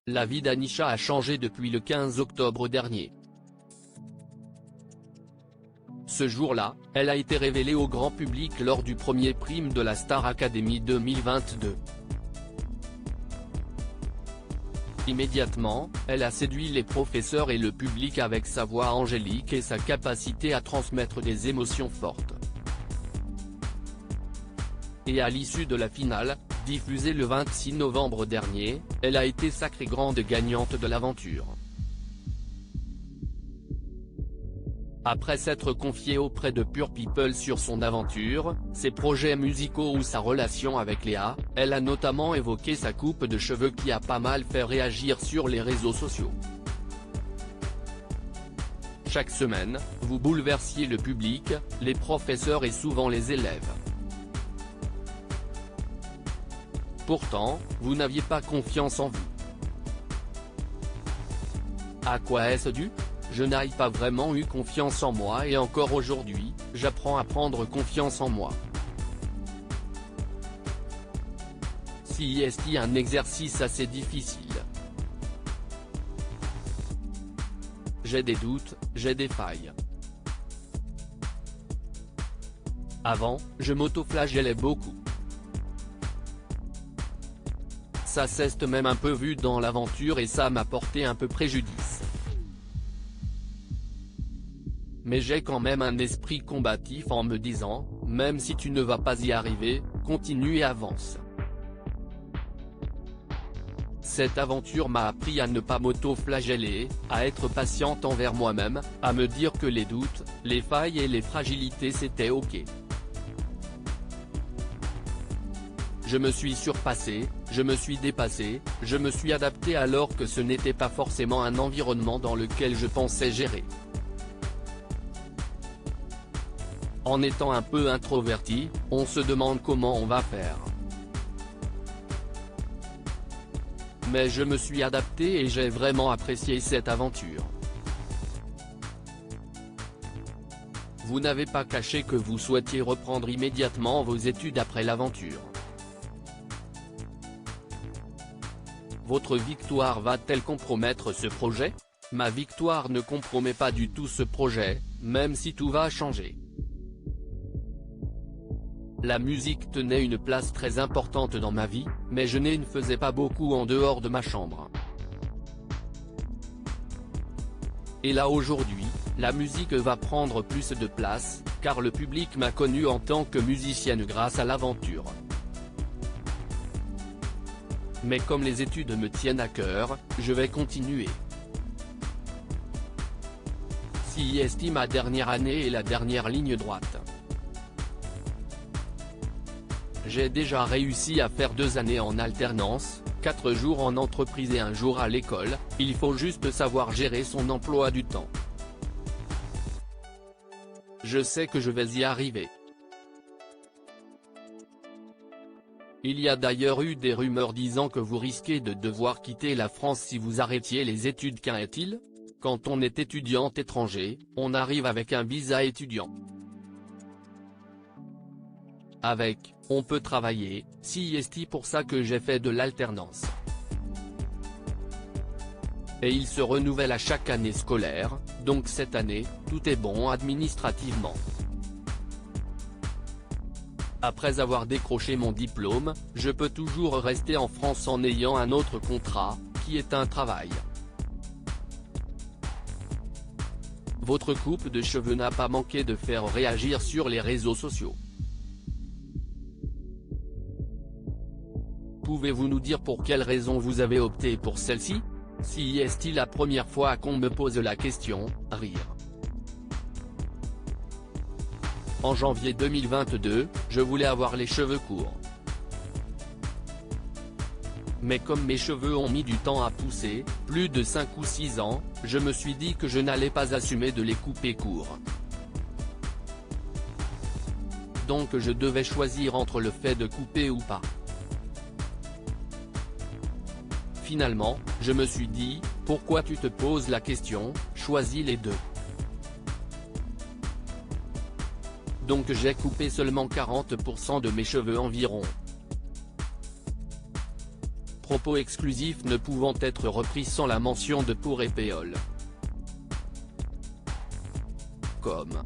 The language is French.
La vie d'Anisha a changé depuis le 15 octobre dernier. Ce jour-là, elle a été révélée au grand public lors du premier prime de la Star Academy 2022. Immédiatement, elle a séduit les professeurs et le public avec sa voix angélique et sa capacité à transmettre des émotions fortes. Et à l'issue de la finale, diffusée le 26 novembre dernier, elle a été sacrée grande gagnante de l'aventure. Après s'être confiée auprès de Pure People sur son aventure, ses projets musicaux ou sa relation avec Léa, elle a notamment évoqué sa coupe de cheveux qui a pas mal fait réagir sur les réseaux sociaux. Chaque semaine, vous bouleversiez le public, les professeurs et souvent les élèves. Pourtant, vous n'aviez pas confiance en vous. À quoi est-ce dû ? Je n'ai pas vraiment eu confiance en moi et encore aujourd'hui, j'apprends à prendre confiance en moi. Si est un exercice assez difficile. J'ai des doutes, j'ai des failles. Avant, je m'auto-flagellais beaucoup. Ça s'est même un peu vu dans l'aventure et ça m'a porté un peu préjudice. Mais j'ai quand même un esprit combatif en me disant, même si tu ne vas pas y arriver, continue et avance. Cette aventure m'a appris à ne pas m'auto-flageller, à être patiente envers moi-même, à me dire que les doutes, les failles et les fragilités c'était ok. Je me suis surpassé, je me suis dépassé, je me suis adapté alors que ce n'était pas forcément un environnement dans lequel je pensais gérer. En étant un peu introverti, on se demande comment on va faire. Mais je me suis adapté et j'ai vraiment apprécié cette aventure. Vous n'avez pas caché que vous souhaitiez reprendre immédiatement vos études après l'aventure. Votre victoire va-t-elle compromettre ce projet ? Ma victoire ne compromet pas du tout ce projet, même si tout va changer. La musique tenait une place très importante dans ma vie, mais je ne faisais pas beaucoup en dehors de ma chambre. Et là aujourd'hui, la musique va prendre plus de place, car le public m'a connue en tant que musicienne grâce à l'aventure. Mais comme les études me tiennent à cœur, je vais continuer. Si est ma dernière année et la dernière ligne droite. J'ai déjà réussi à faire 2 années en alternance, 4 jours en entreprise et 1 jour à l'école, il faut juste savoir gérer son emploi du temps. Je sais que je vais y arriver. Il y a d'ailleurs eu des rumeurs disant que vous risquez de devoir quitter la France si vous arrêtiez les études. Qu'en est-il ? Quand on est étudiant étranger, on arrive avec un visa étudiant. Avec, on peut travailler, si est pour ça que j'ai fait de l'alternance. Et il se renouvelle à chaque année scolaire, donc cette année, tout est bon administrativement. Après avoir décroché mon diplôme, je peux toujours rester en France en ayant un autre contrat, qui est un travail. Votre coupe de cheveux n'a pas manqué de faire réagir sur les réseaux sociaux. Pouvez-vous nous dire pour quelle raison vous avez opté pour celle-ci ? Si est-il la première fois qu'on me pose la question, rire. En janvier 2022, je voulais avoir les cheveux courts. Mais comme mes cheveux ont mis du temps à pousser, plus de 5 ou 6 ans, je me suis dit que je n'allais pas assumer de les couper courts. Donc je devais choisir entre le fait de couper ou pas. Finalement, je me suis dit, pourquoi tu te poses la question, choisis les deux. Donc j'ai coupé seulement 40% de mes cheveux environ. propos exclusifs ne pouvant être repris sans la mention de Pour et Péole. Comme